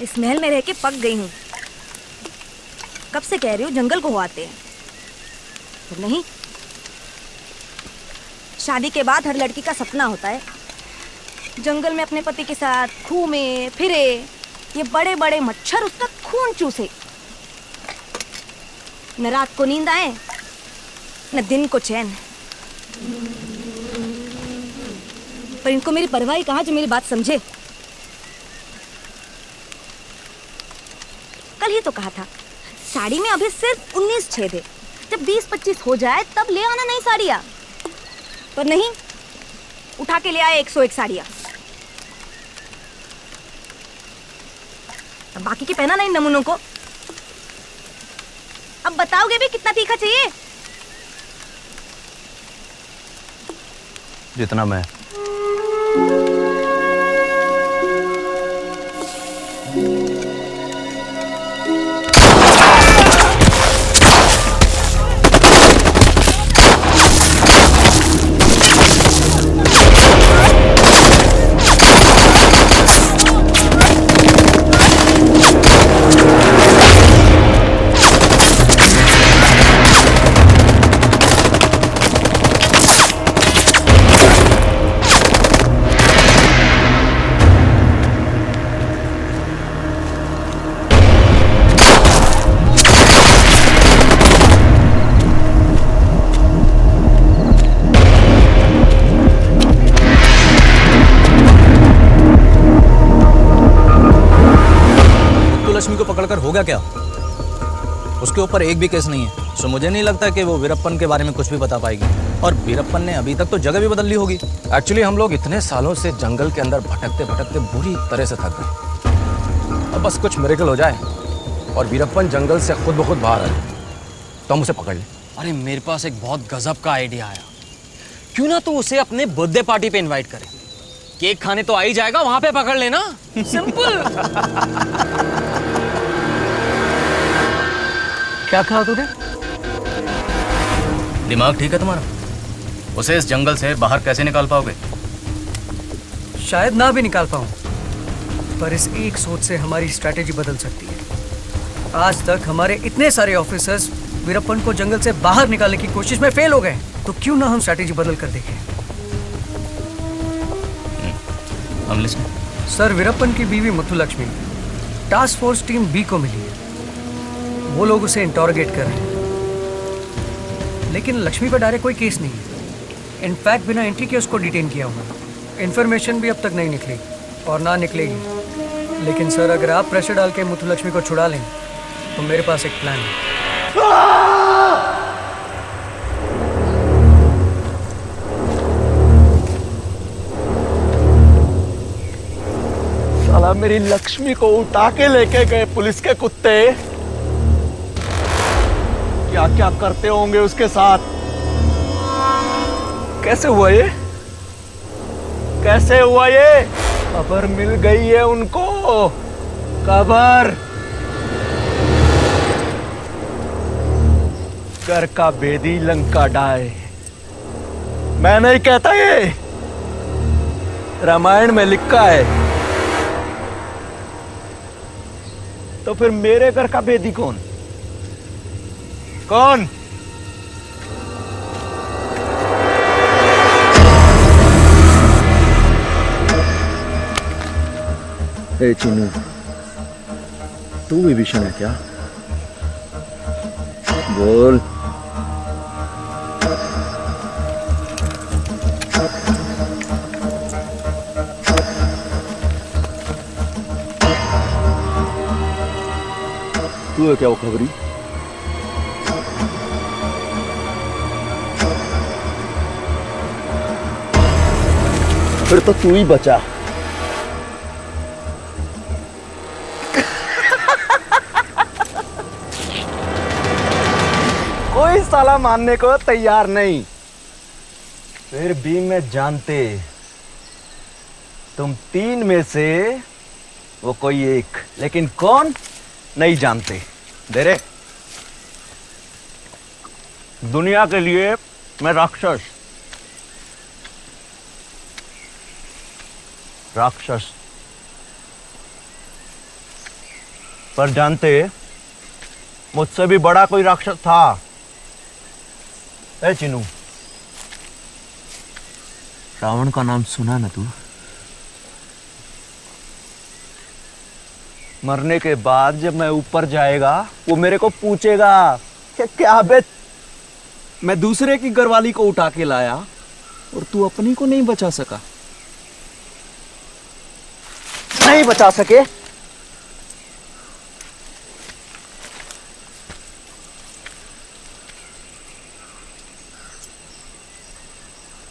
इस महल में रह के पक गई हूँ। कब से कह रही हूँ जंगल को हो आते हैं, पर नहीं। शादी के बाद हर लड़की का सपना होता है जंगल में अपने पति के साथ घूमे फिरे, ये बड़े बड़े मच्छर उसका खून चूसे, न रात को नींद आए न दिन को चैन। पर इनको मेरी परवाह ही कहाँ जो मेरी बात समझे। कल ही तो कहा था साड़ी में अभी सिर्फ 19 छेद है, जब 20-25 हो जाए तब ले आना नई साड़ियाँ। पर नहीं, उठा के ले आए 101 साड़ियाँ। अब बाकी की पहना नहीं नमूनों को। अब बताओगे भी कितना तीखा चाहिए? जितना मैं। लक्ष्मी को पकड़कर होगा क्या? उसके ऊपर एक भी केस नहीं है, सो मुझे नहीं लगता कि वो वीरप्पन के बारे में कुछ भी बता पाएगी। और वीरप्पन ने अभी तक तो जगह भी बदल ली होगी। एक्चुअली हम लोग इतने सालों से जंगल के अंदर भटकते भटकते बुरी तरह से थक गए। अब बस कुछ मिरेकल हो जाए और वीरप्पन जंगल से खुद ब खुद बाहर आए तो हम उसे पकड़ लें। अरे मेरे पास एक बहुत गजब का आइडिया आया। क्यों ना तू उसे अपने बर्थडे पार्टी पे इनवाइट करे, केक खाने तो आ ही जाएगा, वहां पे पकड़ लेना। सिंपल। क्या कहा तूने? दिमाग ठीक है तुम्हारा? उसे इस जंगल से बाहर कैसे निकाल पाओगे? शायद ना भी निकाल पाऊं, पर इस एक सोच से हमारी स्ट्रैटेजी बदल सकती है। आज तक हमारे इतने सारे ऑफिसर्स वीरप्पन को जंगल से बाहर निकालने की कोशिश में फेल हो गए, तो क्यों ना हम स्ट्रैटेजी बदल कर देखें। हम लिस्टें। सर, वीरप्पन की बीवी Muthulakshmi task force team B को मिली है। वो लोग उसे इंटरोगेट कर रहे हैं, लेकिन लक्ष्मी पर डायरेक्ट कोई केस नहीं है। इनफैक्ट बिना एंट्री के उसको डिटेन किया हुआ है। इन्फॉर्मेशन भी अब तक नहीं निकली और ना निकलेगी। लेकिन सर, अगर आप प्रेशर डाल के मुथुलक्ष्मी को छुड़ा लें तो मेरे पास एक प्लान है। साला मेरी लक्ष्मी को उठा के लेके गए पुलिस के कुत्ते। क्या क्या करते होंगे उसके साथ। कैसे हुआ ये? कैसे हुआ ये? खबर मिल गई है उनको। खबर। घर का भेदी लंका डाय। मैं नहीं कहता, ये रामायण में लिखा है। तो फिर मेरे घर का भेदी कौन? कौन? ए चीनू, तू भी भीषण है क्या? बोल। तू है क्या वो खबरी? फिर तो तू ही बचा। कोई साला मानने को तैयार नहीं। फिर भी मैं जानते तुम तीन में से वो कोई एक, लेकिन कौन नहीं जानते। देरे दुनिया के लिए मैं राक्षस पर जानते, मुझसे भी बड़ा कोई राक्षस था। ए चिनू, रावण का नाम सुना ना तू? मरने के बाद जब मैं ऊपर जाएगा, वो मेरे को पूछेगा कि क्या बे, मैं दूसरे की घरवाली को उठा के लाया और तू अपनी को नहीं बचा सका। नहीं बचा सके?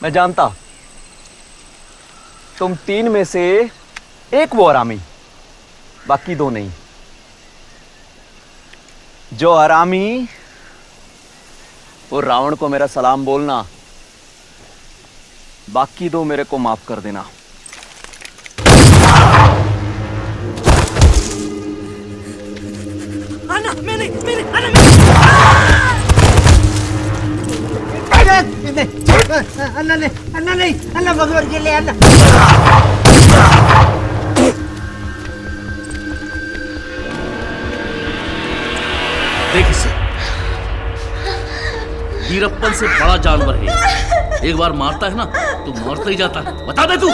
मैं जानता तुम 3 में से एक वो हरामी, बाकी 2 नहीं। जो हरामी, वो रावण को मेरा सलाम बोलना, बाकी 2 मेरे को माफ कर देना। अन्ना, मैंने अन्ना, अन्ना भगवान के लिए अन्ना। देख इसे, वीरप्पन से बड़ा जानवर है। एक बार मारता है ना तो मरता ही जाता है। बता दे तू।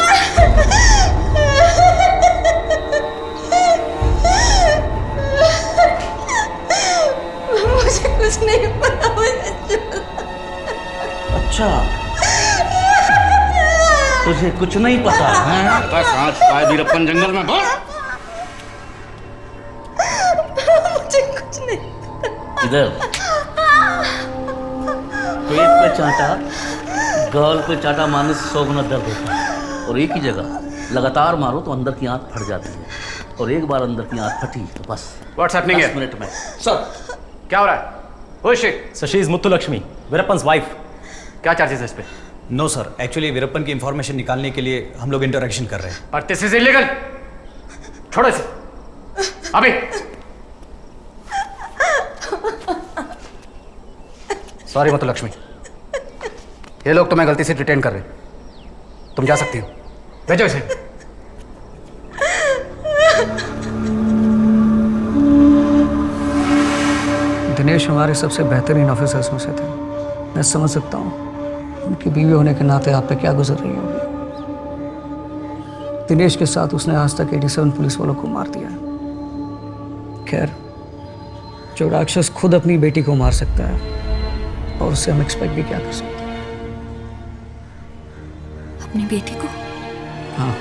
मुझे कुछ नहीं पता। अच्छा, तुझे कुछ नहीं पता है? कहाँ छुपा है वीरप्पन जंगल में? बोल। मुझे कुछ नहीं। इधर पेट पे चाटा, गाल पे चाटा मारने से 100 गुना दर्द होता है। और एक ही जगह लगातार मारो तो अंदर की आंख फट जाती है। और एक बार अंदर की आंख फटी तो बस What's happening 10 here? मिनट में। सर, क्या हो रहा है? Who is she? Sir, she is Muthulakshmi, Veerappan's wife. क्या चार्जेस है इस पे? नो सर, एक्चुअली वीरप्पन की इंफॉर्मेशन निकालने के लिए हम लोग इंटरेक्शन कर रहे हैं। पर दिस इज इलीगल। छोड़ो इसे अभी। सॉरी मुत्तुलक्ष्मी, ये लोग तुम्हें गलती से डिटेन कर रहे हैं। तुम जा सकती हो, भेजो इसे। दिनेश हमारे सबसे बेहतरीन ऑफिसर्स में से थे। मैं समझ सकता हूँ उनकी बीवी होने के नाते आप पे क्या गुजर रही होगी। दिनेश के साथ उसने आज तक 87 पुलिस वालों को मार दिया है। खैर, जो राक्षस खुद अपनी बेटी को मार सकता है, और उससे हम एक्सपेक्ट भी क्या कर सकते हैं। अपनी बेटी को? हाँ,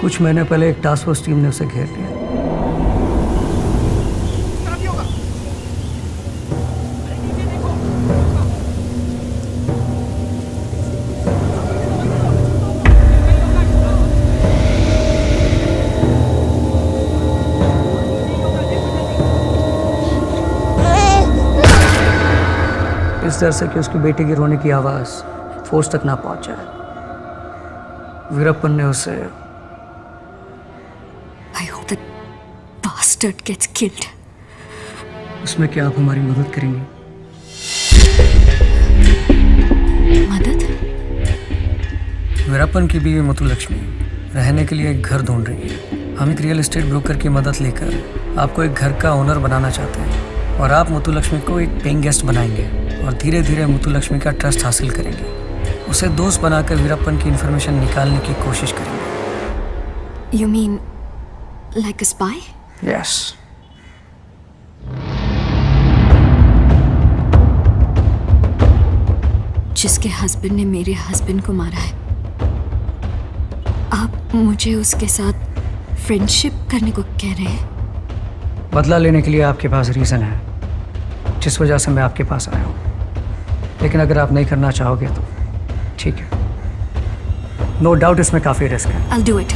कुछ महीने पहले एक टास्क फोर्स टीम ने उसे घेर लिया। इस डर से कि उसकी बेटी की रोने की आवाज़ फोर्स तक ना पहुंच जाए, वीरप्पन ने उसे I hope that bastard gets killed. उसमें क्या आप हमारी मदद करेंगी? मदद? वीरप्पन की बीवी मुत्तुलक्ष्मी रहने के लिए एक घर ढूंढ रही है। हम एक रियल एस्टेट ब्रोकर की मदद लेकर आपको एक घर का ओनर बनाना चाहते हैं, और आप मुत्तुलक्ष्मी को एक पेइंग गेस्ट बनाएंगे और धीरे धीरे मुत्तुलक्ष्मी का ट्रस्ट हासिल करेंगे। उसे दोस्त बनाकर वीरप्पन की इंफॉर्मेशन निकालने की कोशिश करेंगे। You mean like a spy? Yes. जिसके हस्बैंड ने मेरे हस्बैंड को मारा है, आप मुझे उसके साथ फ्रेंडशिप करने को कह रहे हैं? बदला लेने के लिए आपके पास रीज़न है, जिस वजह से मैं आपके पास आया हूँ। लेकिन अगर आप नहीं करना चाहोगे तो ठीक है। नो डाउट इसमें काफ़ी रिस्क है। I'll do it.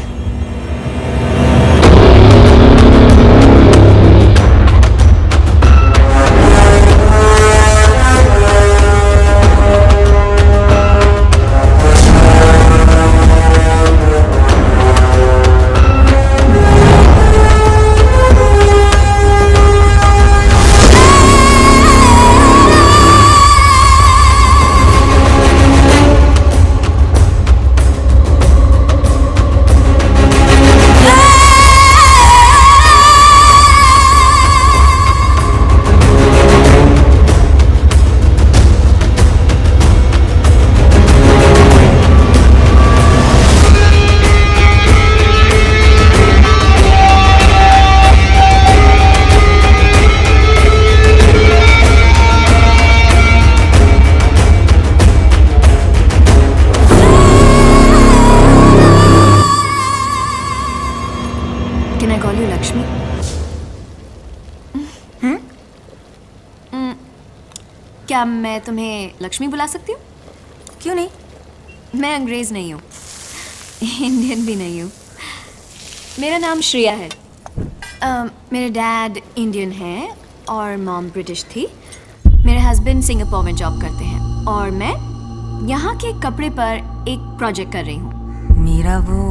I call you Lakshmi? क्या मैं तुम्हें लक्ष्मी बुला सकती हूँ? क्यों नहीं? मैं अंग्रेज नहीं हूँ, इंडियन भी नहीं हूँ। मेरा नाम श्रेया है। मेरे डैड इंडियन हैं और मॉम ब्रिटिश थी। मेरे हस्बैंड सिंगापुर में जॉब करते हैं और मैं यहाँ के कपड़े पर एक प्रोजेक्ट कर रही हूँ। मेरा वो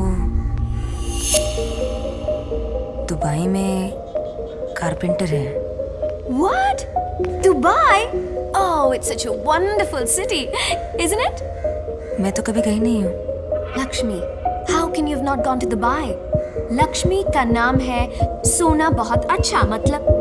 दुबई में कारपेंटर है। What? Dubai? Oh, it's such a wonderful city, isn't it? मैं तो कभी गई नहीं हूँ। Lakshmi, how can you have not gone to Dubai? Lakshmi का नाम है सोना बहुत अच्छा, मतलब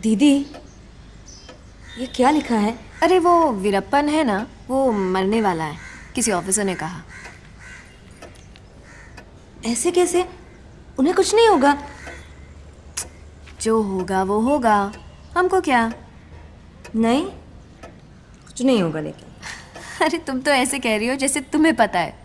दीदी, ये क्या लिखा है? अरे वो वीरप्पन है ना, वो मरने वाला है, किसी ऑफिसर ने कहा। ऐसे कैसे? उन्हें कुछ नहीं होगा। जो होगा वो होगा, हमको क्या। नहीं, कुछ नहीं होगा लेकिन। अरे तुम तो ऐसे कह रही हो जैसे तुम्हें पता है।